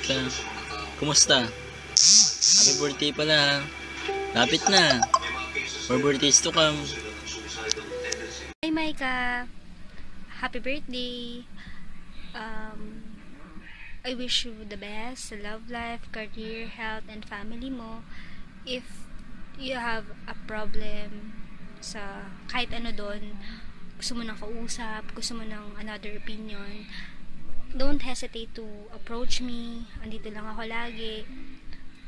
Maika. Kumusta? Happy birthday pala ha. Lapit na. More birthdays to come. Hi Maika. Happy birthday. I wish you the best sa love life, career, health, and family mo. If you have a problem sa kahit ano doon, gusto mo nang kausap, gusto mo ng another opinion, don't hesitate to approach me. Andito lang ako lagi.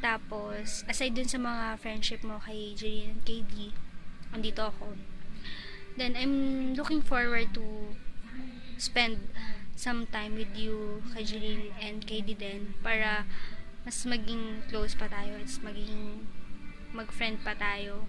Tapos, aside dun sa mga friendship mo kay Jeline and KD, andito ako. Then, I'm looking forward to spend some time with you, kay Jeline and KD din, para mas maging close pa tayo, at maging mag-friend pa tayo.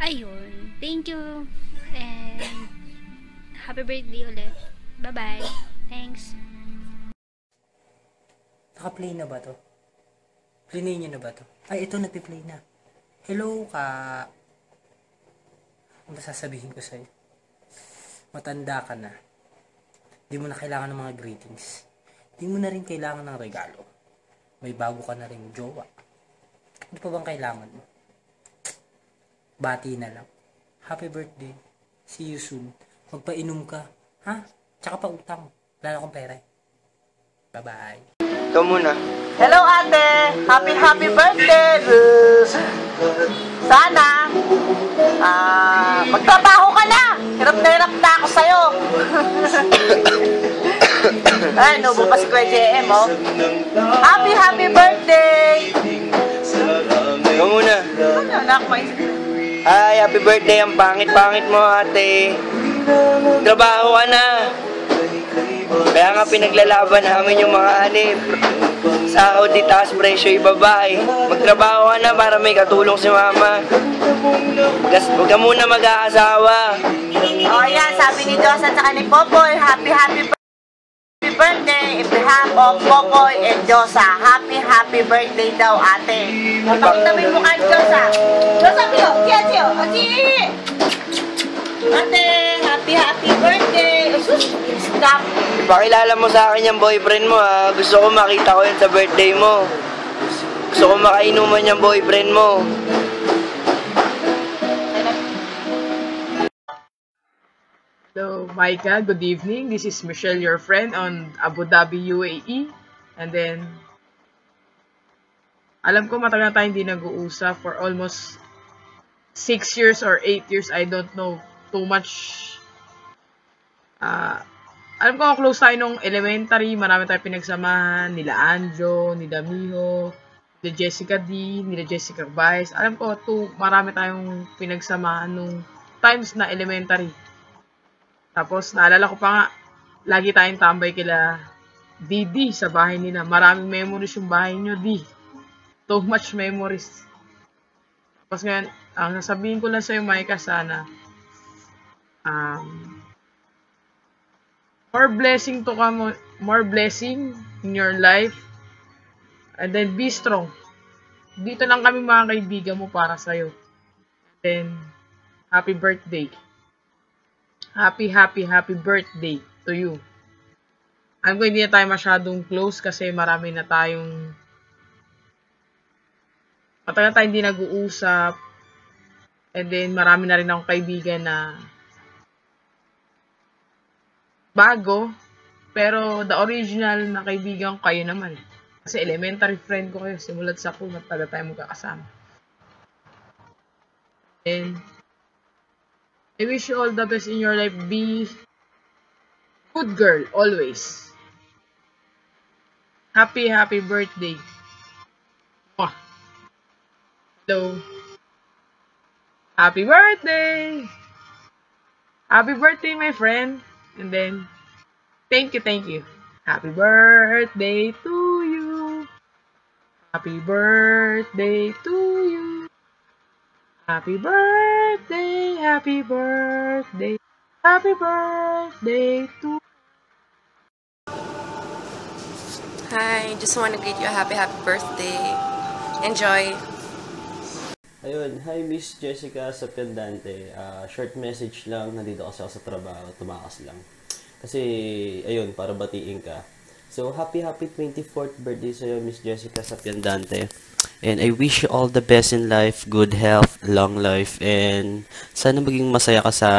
Ayun. Thank you. And happy birthday ulit. Bye-bye. Thanks. Naka-play na ba to? Plinay niyo na ba to? Ay, ito nagpi-play na. Hello ka. Ano sasabihin ko sa'yo? Matanda ka na. Di mo na kailangan ng mga greetings. Di mo na rin kailangan ng regalo. May bago ka na rin jowa. Ano pa bang kailangan mo? Bati na lang. Happy birthday. See you soon. Magpainom ka. Ha? Tsaka pa utang. Wala na akong pera. Bye-bye. Ikaw muna. Hello ate! Happy birthday! Sana magtrabaho ka na! Hirap na ako sa'yo! Ay, nubo pa si Kuya JM, oh. Happy birthday! Ikaw muna. Ano na ako maisip? Ay, happy birthday. Ang pangit-pangit mo, ate. Trabaho ka na. Kaya nga pinaglalaban namin yung mga hanip. Sahod di taas, presyo ibabay. Magtrabaho ka na para may katulong si mama. Huwag ka muna mag-aasawa. Oh yan, sabi ni Diyos at saka ni Popoy, happy birthday in behalf of Popoy and Diyosa. Happy birthday daw ate. Pakita mo yung mukha ni Diyosa. Diyosa, Pio, Pio, Ochi! Ate, happy birthday. Sus, stop. Ipakilala mo sa akin yung boyfriend mo, ha. Gusto ko makita ko yun sa birthday mo. Gusto ko makainuman yung boyfriend mo. Hello, Maika. Good evening. This is Michelle, your friend on Abu Dhabi, UAE. And then, alam ko matagal na tayo hindi nag-uusap for almost 6 years or 8 years. I don't know too much. Alam ko close tayo nung elementary. Marami tayo pinagsamahan. Nila Anjo, nila Miho, nila Jessica D, nila Jessica Vice. Alam ko marami tayong pinagsamahan nung times na elementary. Tapos, naalala ko pa nga, lagi tayong tambay kila Didi sa bahay nila. Maraming memories yung bahay nyo, Di. Too much memories. Tapos ngayon, ang sasabihin ko lang sa'yo, Maika, sana, more blessing in your life. And then, be strong. Dito lang kami mga kaibigan mo para sa'yo. And then, happy birthday. Happy birthday to you. Alam ko hindi na tayo masyadong close kasi marami na tayong matagal tayo hindi nag-uusap. And then marami na rin akong kaibigan na bago, pero the original na kaibigan ko kayo naman. Kasi elementary friend ko kayo simulat sa pool, matagal tayo magkakasama. And I wish you all the best in your life. Be good girl, always. Happy birthday. Mwah. Hello. Happy birthday. Happy birthday, my friend. And then, thank you. Happy birthday to you. Happy birthday to you. Happy birthday to Hi, just want to greet you a happy birthday. Enjoy. Ayun, hi Miss Jessica Sapendante. Short message lang, nandito kasi ako sa trabaho, tumakas lang. Kasi, ayun, para batiin ka. So, happy 24th birthday sa'yo, Miss Jessica Sapiandante. And I wish you all the best in life, good health, long life, and sana maging masaya ka sa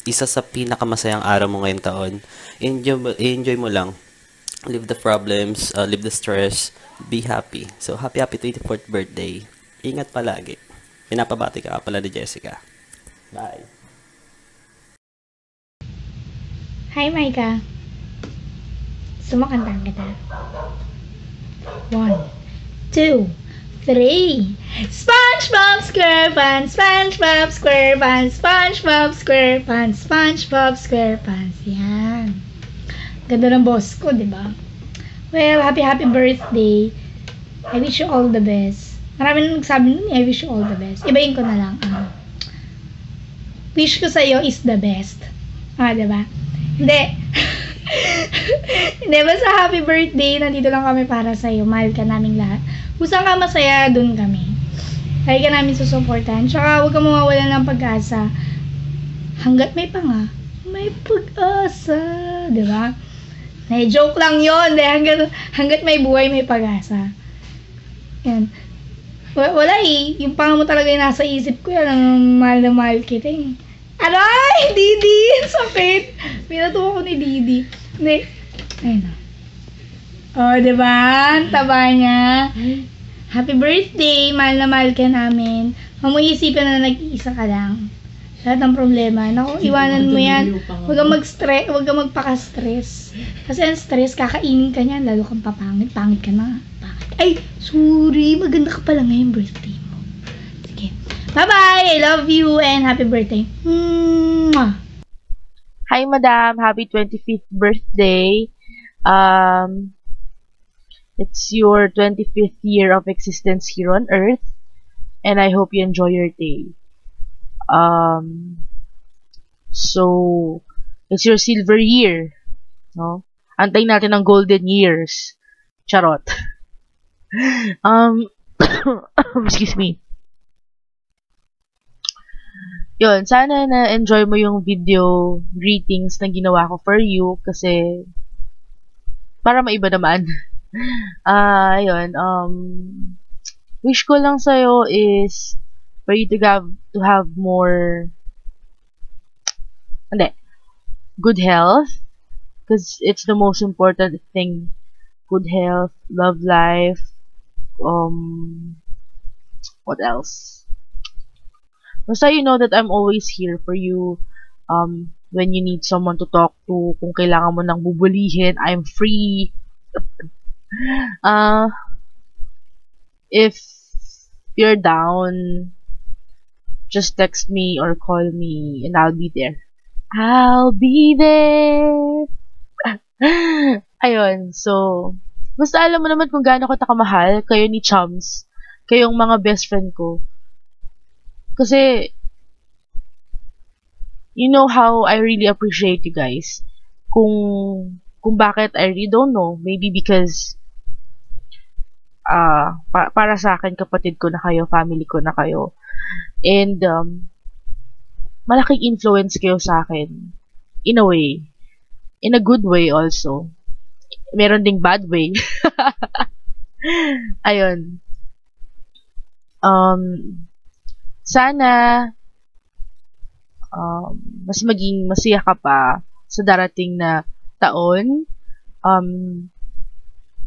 isa sa pinakamasayang araw mo ngayong taon. Enjoy mo lang. Leave the problems, leave the stress, be happy. So, happy 24th birthday. Ingat palagi. Pinapabati ka pala ni Jessica. Bye. Hi, Micah. Sumakantahan kita. 1, 2, 3. SpongeBob SquarePants, SpongeBob SquarePants, SpongeBob SquarePants, SpongeBob SquarePants. Yan. Ganda ng boss ko, di ba? Well, happy birthday. I wish you all the best. Marami na nagsabi nun, I wish you all the best. Ibayin ko na lang. Wish ko sa'yo is the best. Di ba? Hindi. Hindi, basta happy birthday. Nandito lang kami para sa'yo. Mahal ka naming lahat. Kung saan ka masaya, dun kami. Lagi ka namin susuportahan. Tsaka huwag ka mawawalan ng pag-asa. Hanggat may panga, may pag-asa. Diba? Joke lang yun. Hanggat may buhay, may pag-asa. Yan. Wala eh. Yung panga mo talaga yung nasa isip ko. Yan ang mahal na mahal kita eh. Aray! Didi! Sakit! Pinatuwa ko ni Didi. Hindi. Ayun na. Diba? Taba niya. Happy birthday! Mahal na mahal ka namin. Huwag mo isipin na nag-iisa ka lang. Lahat ng problema. Naku, iwanan mo yan. Huwag kang mag-stress. Huwag kang magpaka-stress. Kasi ang stress, kakainin ka niyan. Lalo kang papangit. Pangit ka na. Pangit. Ay! Sorry! Maganda ka pala ngayon birthday mo. Sige. Bye-bye! I love you and happy birthday. Mwah! Hi, Madam. Happy 25th birthday. It's your 25th year of existence here on Earth, and I hope you enjoy your day. So, it's your silver year. No? Antayin natin ang golden years. Charot. Excuse me. Yun, sana na-enjoy mo yung video greetings na ginawa ko for you kasi para maiba naman. Wish ko lang sa'yo is for you to have more good health because it's the most important thing. Good health, love life, what else? Basta you know that I'm always here for you when you need someone to talk to. Kung kailangan mo nang bubulihin, I'm free. If you're down, just text me or call me and I'll be there. I'll be there. Ayun, so basta alam mo naman kung gaano kita kamahal, kayo ni Chums, kayong mga best friend ko. Kasi, you know how I really appreciate you guys. Kung bakit, I really don't know. Maybe because, para sa akin, kapatid ko na kayo, family ko na kayo. And, malaking influence kayo sa akin. In a way. In a good way also. Meron ding bad way. Ayun. Sana mas maging masaya ka pa sa darating na taon.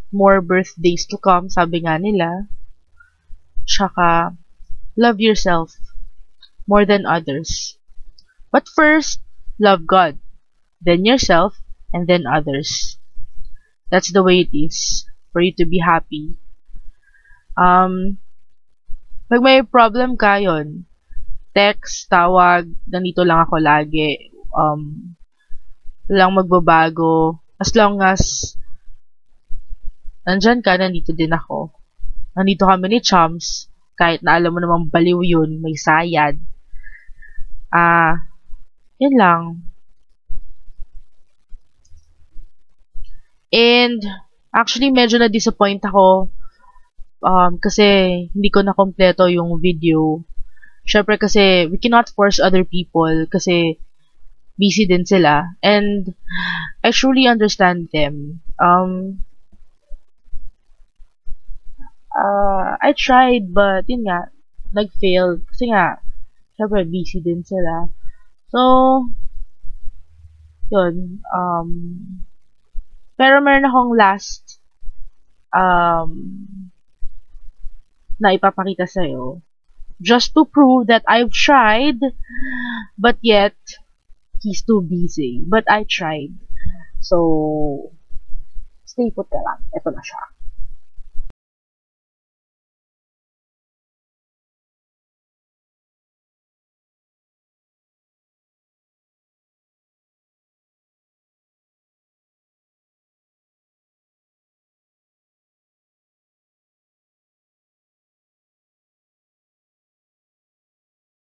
More birthdays to come, sabi nga nila. Tsaka, love yourself more than others. But first, love God, then yourself, and then others. That's the way it is for you to be happy. Pag may problem ka, yun, text, tawag, nandito lang ako lagi. Walang magbabago. As long as nandyan ka, nandito din ako. Nandito kami ni Chums, kahit na alam mo namang baliw yun, may sayad. Yun lang. And, actually, medyo na-disappoint ako kasi hindi ko na kompleto yung video. Syempre kasi we cannot force other people kasi busy din sila. And I truly understand them. I tried, but yun nga, nag-fail. Kasi nga, syempre, busy din sila. So, yun. Pero meron akong last na ipapakita sa'yo. Just to prove that I've tried, but yet, he's too busy. But I tried. So, stay put ka lang. Ito na siya.